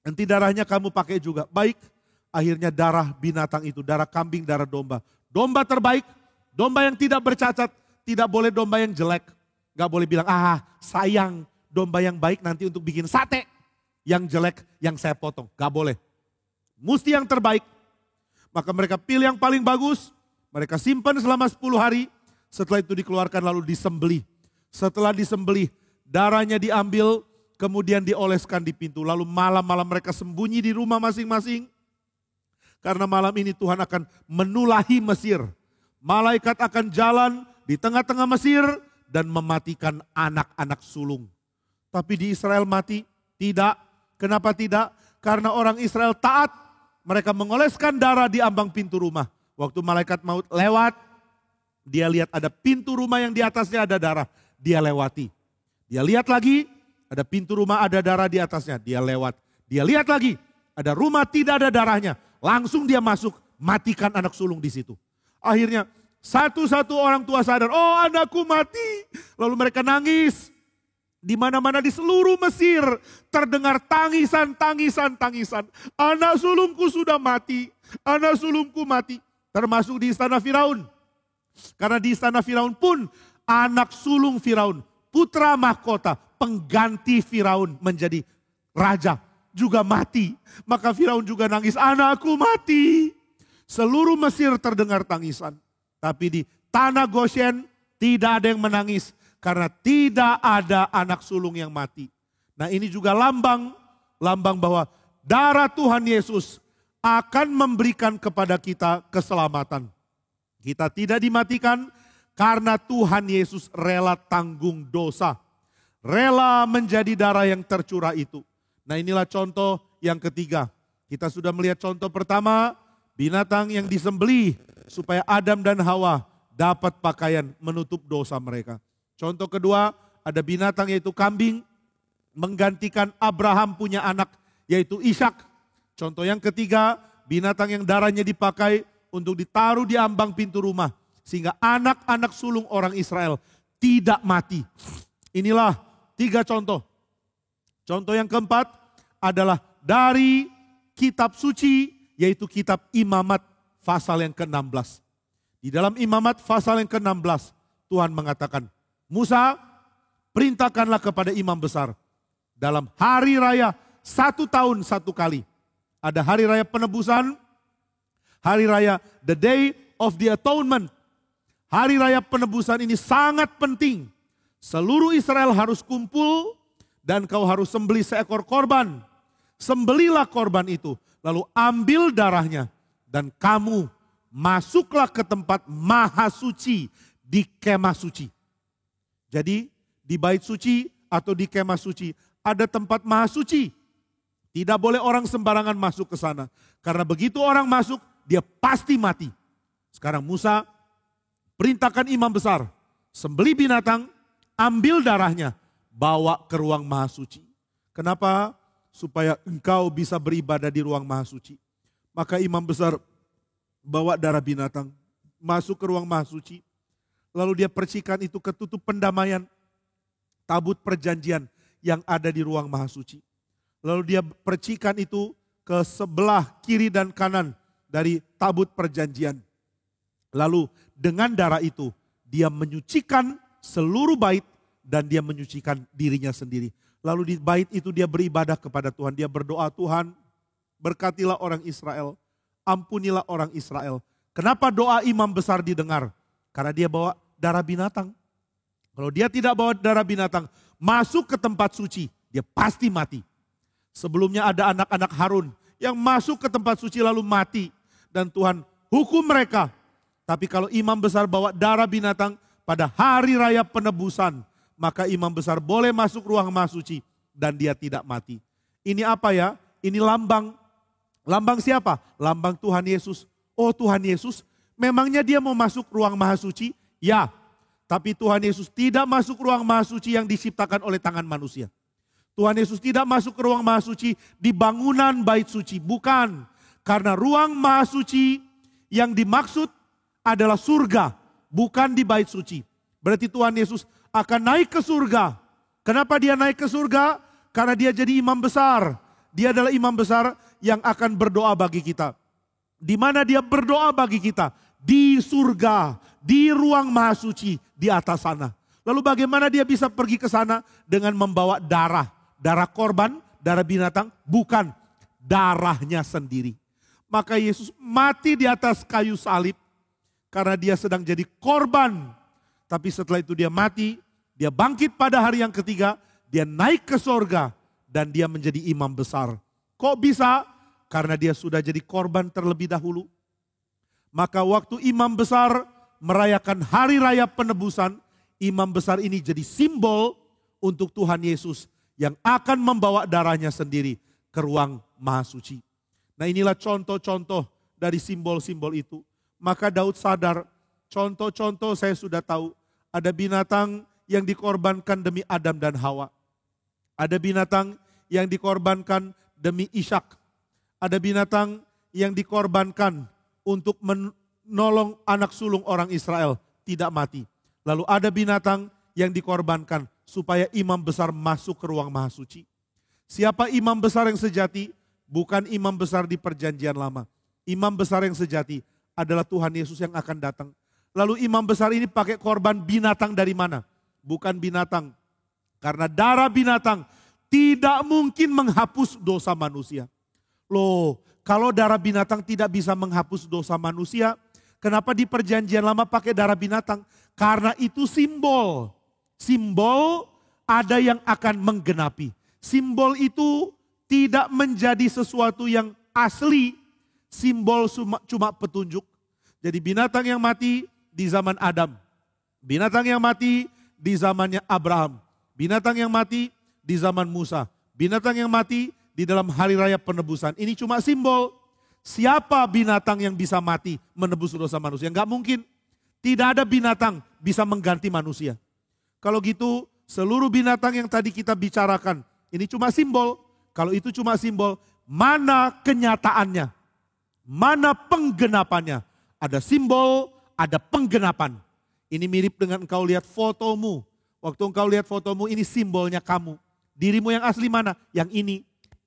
Nanti darahnya kamu pakai juga. Baik. Akhirnya darah binatang itu, darah kambing, darah domba. Domba terbaik, domba yang tidak bercacat. Tidak boleh domba yang jelek. Gak boleh bilang, sayang domba yang baik nanti untuk bikin sate. Yang jelek yang saya potong. Gak boleh. Mesti yang terbaik. Maka mereka pilih yang paling bagus. Mereka simpan selama 10 hari. Setelah itu dikeluarkan lalu disembelih. Setelah disembelih, darahnya diambil, kemudian dioleskan di pintu. Lalu malam-malam mereka sembunyi di rumah masing-masing. Karena malam ini Tuhan akan menulahi Mesir. Malaikat akan jalan di tengah-tengah Mesir dan mematikan anak-anak sulung. Tapi di Israel mati? Tidak. Kenapa tidak? karena orang Israel taat, mereka mengoleskan darah di ambang pintu rumah. Waktu malaikat maut lewat, dia lihat ada pintu rumah yang di atasnya ada darah, dia lewati. Dia lihat lagi, ada pintu rumah ada darah di atasnya, dia lewat. Dia lihat lagi, ada rumah tidak ada darahnya, langsung dia masuk, matikan anak sulung di situ. Akhirnya satu-satu orang tua sadar, oh anakku mati. Lalu mereka nangis. Di mana-mana di seluruh Mesir terdengar tangisan. Anak sulungku sudah mati, anak sulungku mati. Termasuk di istana Firaun. Karena di istana Firaun pun anak sulung Firaun, putra mahkota, pengganti Firaun menjadi raja, juga mati. Maka Firaun juga nangis, anakku mati. Seluruh Mesir terdengar tangisan. Tapi di tanah Goshen tidak ada yang menangis. Karena tidak ada anak sulung yang mati. Nah ini juga lambang bahwa darah Tuhan Yesus akan memberikan kepada kita keselamatan. Kita tidak dimatikan karena Tuhan Yesus rela tanggung dosa. Rela menjadi darah yang tercurah itu. Nah inilah contoh yang ketiga. Kita sudah melihat contoh pertama, binatang yang disembelih supaya Adam dan Hawa dapat pakaian menutup dosa mereka. Contoh kedua, ada binatang yaitu kambing menggantikan Abraham punya anak yaitu Ishak. Contoh yang ketiga, binatang yang darahnya dipakai untuk ditaruh di ambang pintu rumah. Sehingga anak-anak sulung orang Israel tidak mati. Inilah 3 contoh. Contoh yang keempat adalah dari kitab suci yaitu kitab Imamat pasal yang ke-16. Di dalam Imamat pasal yang ke-16 Tuhan mengatakan, Musa perintahkanlah kepada imam besar dalam hari raya 1 tahun 1 kali. Ada hari raya penebusan, hari raya the day of the atonement. Hari raya penebusan ini sangat penting. Seluruh Israel harus kumpul dan kau harus sembelih seekor korban. Sembelilah korban itu, lalu ambil darahnya dan kamu masuklah ke tempat maha suci di kemah suci. Jadi di bait suci atau di kemah suci ada tempat maha suci. Tidak boleh orang sembarangan masuk ke sana. Karena begitu orang masuk dia pasti mati. Sekarang Musa perintahkan imam besar, sembelih binatang, ambil darahnya, bawa ke ruang maha suci. Kenapa? Supaya engkau bisa beribadah di ruang maha suci. Maka imam besar bawa darah binatang, masuk ke ruang maha suci. Lalu dia percikan itu ke tutup pendamaian, tabut perjanjian yang ada di ruang maha suci. Lalu dia percikan itu ke sebelah kiri dan kanan dari tabut perjanjian. Lalu dengan darah itu dia menyucikan seluruh bait dan dia menyucikan dirinya sendiri. Lalu di bait itu dia beribadah kepada Tuhan. Dia berdoa, Tuhan berkatilah orang Israel, ampunilah orang Israel. Kenapa doa imam besar didengar? Karena dia bawa darah binatang. Kalau dia tidak bawa darah binatang, masuk ke tempat suci, dia pasti mati. Sebelumnya ada anak-anak Harun yang masuk ke tempat suci lalu mati. Dan Tuhan hukum mereka. Tapi kalau imam besar bawa darah binatang pada hari raya penebusan, maka imam besar boleh masuk ruang maha suci dan dia tidak mati. Ini apa ya? Ini lambang. Lambang siapa? Lambang Tuhan Yesus. Oh Tuhan Yesus, memangnya dia mau masuk ruang maha suci? Ya, tapi Tuhan Yesus tidak masuk ruang maha suci yang diciptakan oleh tangan manusia. Tuhan Yesus tidak masuk ke ruang maha suci di bangunan bait suci. Bukan, karena ruang maha suci yang dimaksud adalah surga, bukan di bait suci. Berarti Tuhan Yesus akan naik ke surga. Kenapa dia naik ke surga? Karena dia jadi imam besar. Dia adalah imam besar yang akan berdoa bagi kita. Di mana dia berdoa bagi kita? Di surga, di ruang maha suci, di atas sana. Lalu bagaimana dia bisa pergi ke sana? Dengan membawa darah. Darah korban, darah binatang, bukan darahnya sendiri. Maka Yesus mati di atas kayu salib karena dia sedang jadi korban. Tapi setelah itu dia mati, dia bangkit pada hari yang ketiga, dia naik ke sorga dan dia menjadi imam besar. Kok bisa? Karena dia sudah jadi korban terlebih dahulu. Maka waktu imam besar merayakan hari raya penebusan, imam besar ini jadi simbol untuk Tuhan Yesus yang akan membawa darahnya sendiri ke ruang maha suci. Nah inilah contoh-contoh dari simbol-simbol itu. Maka Daud sadar, contoh-contoh saya sudah tahu. Ada binatang yang dikorbankan demi Adam dan Hawa. Ada binatang yang dikorbankan demi Ishak. Ada binatang yang dikorbankan untuk menolong anak sulung orang Israel tidak mati. Lalu ada binatang yang dikorbankan supaya imam besar masuk ke ruang maha suci. Siapa imam besar yang sejati? Bukan imam besar di perjanjian lama. Imam besar yang sejati adalah Tuhan Yesus yang akan datang. Lalu imam besar ini pakai korban binatang dari mana? Bukan binatang. Karena darah binatang tidak mungkin menghapus dosa manusia. Loh, kalau darah binatang tidak bisa menghapus dosa manusia, kenapa di perjanjian lama pakai darah binatang? Karena itu simbol. Simbol ada yang akan menggenapi. Simbol itu tidak menjadi sesuatu yang asli. Simbol cuma petunjuk. Jadi binatang yang mati di zaman Adam. Binatang yang mati di zamannya Abraham. Binatang yang mati di zaman Musa. Binatang yang mati di dalam hari raya penebusan. Ini cuma simbol. Siapa binatang yang bisa mati menebus dosa manusia? Enggak mungkin. Tidak ada binatang bisa mengganti manusia. Kalau gitu seluruh binatang yang tadi kita bicarakan, ini cuma simbol. Kalau itu cuma simbol, mana kenyataannya? Mana penggenapannya? Ada simbol, ada penggenapan. Ini mirip dengan engkau lihat fotomu. Waktu engkau lihat fotomu, ini simbolnya kamu. Dirimu yang asli mana? Yang ini,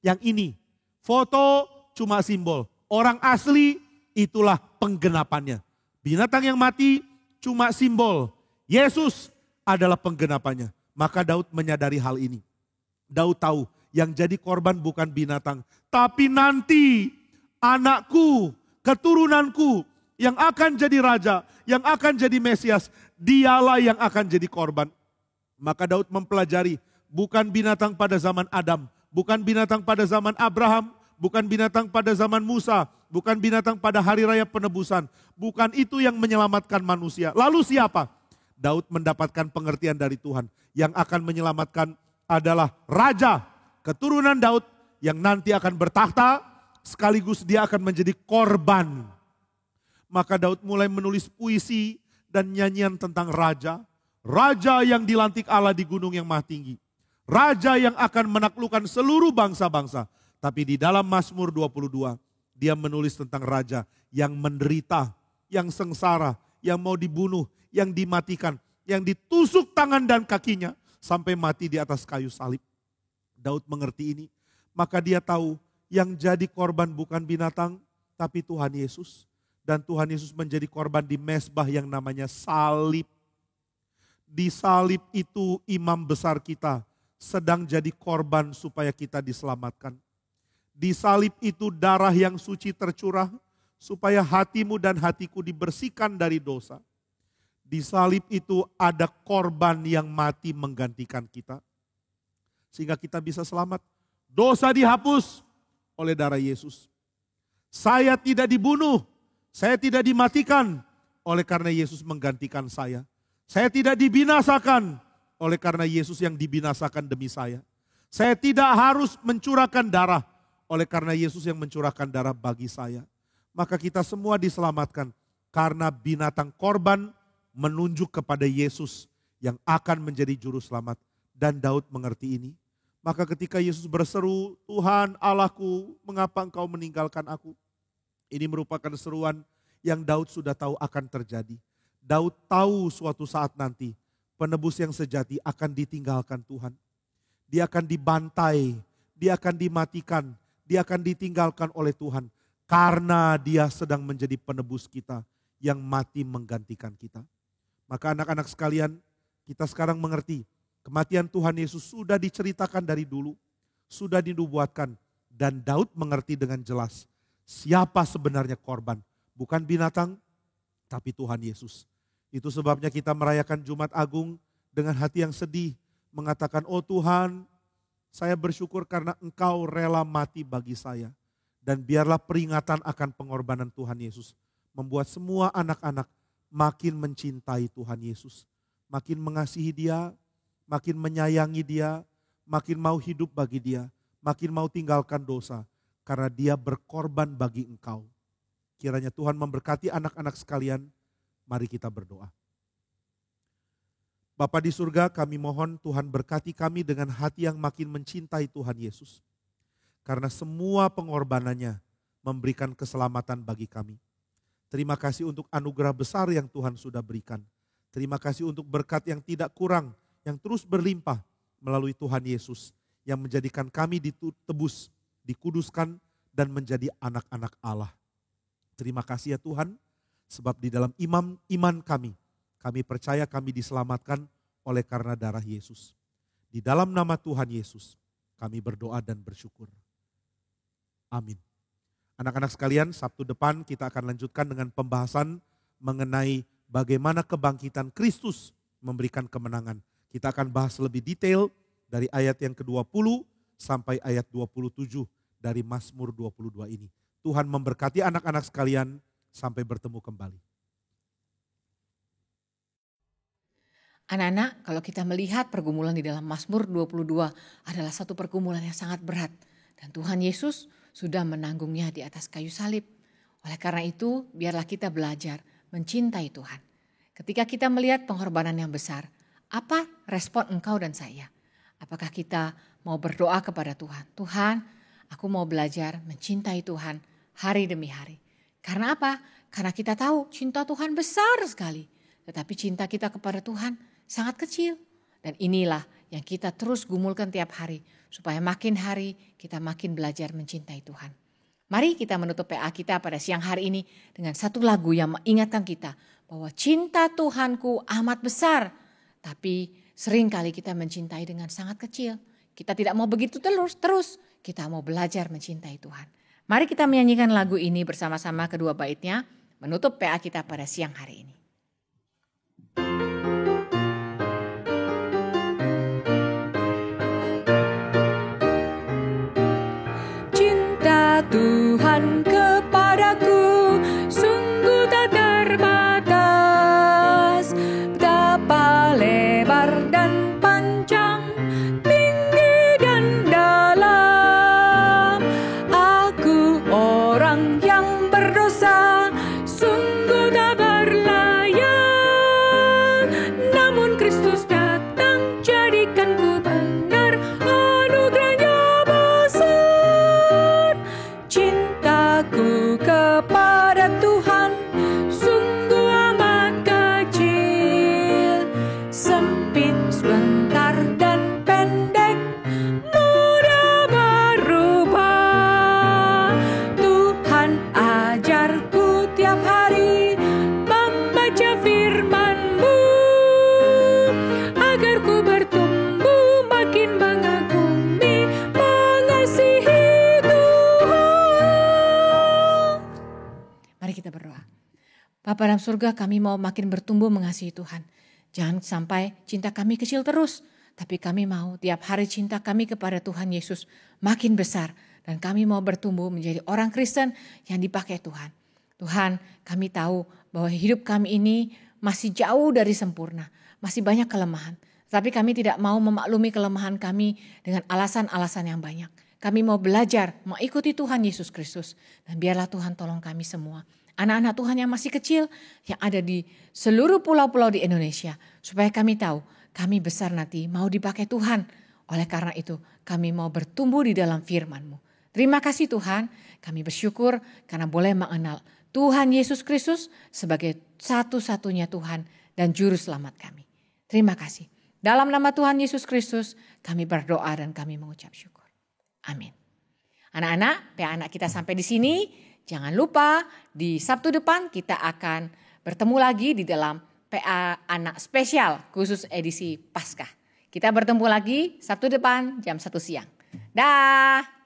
yang ini. Foto cuma simbol. Orang asli itulah penggenapannya. Binatang yang mati cuma simbol. Yesus adalah penggenapannya. Maka Daud menyadari hal ini. Daud tahu yang jadi korban bukan binatang. Tapi nanti anakku, keturunanku yang akan jadi raja, yang akan jadi Mesias, dialah yang akan jadi korban. Maka Daud mempelajari bukan binatang pada zaman Adam, bukan binatang pada zaman Abraham, bukan binatang pada zaman Musa, bukan binatang pada hari raya penebusan. Bukan itu yang menyelamatkan manusia. Lalu siapa? Daud mendapatkan pengertian dari Tuhan. Yang akan menyelamatkan adalah raja, keturunan Daud yang nanti akan bertahta, sekaligus dia akan menjadi korban. Maka Daud mulai menulis puisi dan nyanyian tentang raja. Raja yang dilantik Allah di gunung yang maha tinggi. Raja yang akan menaklukkan seluruh bangsa-bangsa. Tapi di dalam Mazmur 22, dia menulis tentang raja yang menderita, yang sengsara, yang mau dibunuh, yang dimatikan, yang ditusuk tangan dan kakinya sampai mati di atas kayu salib. Daud mengerti ini, maka dia tahu yang jadi korban bukan binatang, tapi Tuhan Yesus. Dan Tuhan Yesus menjadi korban di mezbah yang namanya salib. Di salib itu imam besar kita sedang jadi korban supaya kita diselamatkan. Di salib itu darah yang suci tercurah supaya hatimu dan hatiku dibersihkan dari dosa. Di salib itu ada korban yang mati menggantikan kita. Sehingga kita bisa selamat. Dosa dihapus oleh darah Yesus. Saya tidak dibunuh. Saya tidak dimatikan oleh karena Yesus menggantikan saya. Saya tidak dibinasakan oleh karena Yesus yang dibinasakan demi saya. Saya tidak harus mencurahkan darah oleh karena Yesus yang mencurahkan darah bagi saya. Maka kita semua diselamatkan karena binatang korban menunjuk kepada Yesus yang akan menjadi juru selamat. Dan Daud mengerti ini. Maka ketika Yesus berseru, Tuhan Allahku, mengapa engkau meninggalkan aku? Ini merupakan seruan yang Daud sudah tahu akan terjadi. Daud tahu suatu saat nanti penebus yang sejati akan ditinggalkan Tuhan. Dia akan dibantai, dia akan dimatikan, dia akan ditinggalkan oleh Tuhan. Karena dia sedang menjadi penebus kita yang mati menggantikan kita. Maka anak-anak sekalian, kita sekarang mengerti kematian Tuhan Yesus sudah diceritakan dari dulu, sudah dinubuatkan. Dan Daud mengerti dengan jelas siapa sebenarnya korban. Bukan binatang, tapi Tuhan Yesus. Itu sebabnya kita merayakan Jumat Agung dengan hati yang sedih. Mengatakan, oh Tuhan, saya bersyukur karena Engkau rela mati bagi saya. Dan biarlah peringatan akan pengorbanan Tuhan Yesus membuat semua anak-anak makin mencintai Tuhan Yesus. Makin mengasihi Dia, makin menyayangi Dia, makin mau hidup bagi Dia. makin mau tinggalkan dosa, karena dia berkorban bagi engkau. Kiranya Tuhan memberkati anak-anak sekalian, mari kita berdoa. Bapa di surga, kami mohon Tuhan berkati kami dengan hati yang makin mencintai Tuhan Yesus. Karena semua pengorbanannya memberikan keselamatan bagi kami. Terima kasih untuk anugerah besar yang Tuhan sudah berikan. Terima kasih untuk berkat yang tidak kurang, yang terus berlimpah melalui Tuhan Yesus, yang menjadikan kami ditebus, dikuduskan, dan menjadi anak-anak Allah. Terima kasih ya Tuhan, sebab di dalam iman kami percaya kami diselamatkan oleh karena darah Yesus. Di dalam nama Tuhan Yesus, kami berdoa dan bersyukur. Amin. Anak-anak sekalian, Sabtu depan kita akan lanjutkan dengan pembahasan mengenai bagaimana kebangkitan Kristus memberikan kemenangan. Kita akan bahas lebih detail dari ayat yang ke-20 sampai ayat 27 dari Mazmur 22 ini. Tuhan memberkati anak-anak sekalian, sampai bertemu kembali.
Anak-anak, kalau kita melihat pergumulan di dalam Mazmur 22 adalah satu pergumulan yang sangat berat. Dan Tuhan Yesus sudah menanggungnya di atas kayu salib. Oleh karena itu, biarlah kita belajar mencintai Tuhan. Ketika kita melihat pengorbanan yang besar, apa respon engkau dan saya? Apakah kita mau berdoa kepada Tuhan? Tuhan, aku mau belajar mencintai Tuhan hari demi hari. Karena apa? Karena kita tahu cinta Tuhan besar sekali. Tetapi cinta kita kepada Tuhan sangat kecil. Dan inilah yang kita terus gumulkan tiap hari. Supaya makin hari kita makin belajar mencintai Tuhan. Mari kita menutup PA kita pada siang hari ini dengan satu lagu yang mengingatkan kita bahwa cinta Tuhanku amat besar. Tapi seringkali kita mencintai dengan sangat kecil. Kita tidak mau begitu terus. Kita mau belajar mencintai Tuhan. Mari kita menyanyikan lagu ini bersama-sama kedua baitnya. Menutup PA kita pada siang hari ini.
Tuhan kepadaku sungguh tak terbatas, betapa lebar dan panjang, tinggi dan dalam. Aku orang yang berdosa, sungguh tak berlayak, namun Kristus datang jadikanku benar, anugerahnya besar. Cintaku kepada Tuhan sungguh amat kecil, sempit sebentar dan pendek, mudah berubah. Tuhan ajarku tiap hari membaca firman-Mu, agar ku bertumbuh makin mengagumi, mengasihi.
Mari kita berdoa. Bapa dalam surga, kami mau makin bertumbuh mengasihi Tuhan. Jangan sampai cinta kami kecil terus. Tapi kami mau tiap hari cinta kami kepada Tuhan Yesus makin besar. Dan kami mau bertumbuh menjadi orang Kristen yang dipakai Tuhan. Tuhan, kami tahu bahwa hidup kami ini masih jauh dari sempurna. Masih banyak kelemahan. Tapi kami tidak mau memaklumi kelemahan kami dengan alasan-alasan yang banyak. Kami mau belajar mengikuti Tuhan Yesus Kristus. Dan biarlah Tuhan tolong kami semua. Anak-anak Tuhan yang masih kecil yang ada di seluruh pulau-pulau di Indonesia. Supaya kami tahu kami besar nanti mau dipakai Tuhan. Oleh karena itu kami mau bertumbuh di dalam firman-Mu. Terima kasih Tuhan, kami bersyukur karena boleh mengenal Tuhan Yesus Kristus sebagai satu-satunya Tuhan dan Juru Selamat kami. Terima kasih. Dalam nama Tuhan Yesus Kristus kami berdoa dan kami mengucap syukur. Amin. Anak-anak, PA anak kita sampai di sini. Jangan lupa di Sabtu depan kita akan bertemu lagi di dalam PA anak spesial khusus edisi Paskah. Kita bertemu lagi Sabtu depan jam 1 siang. Dah.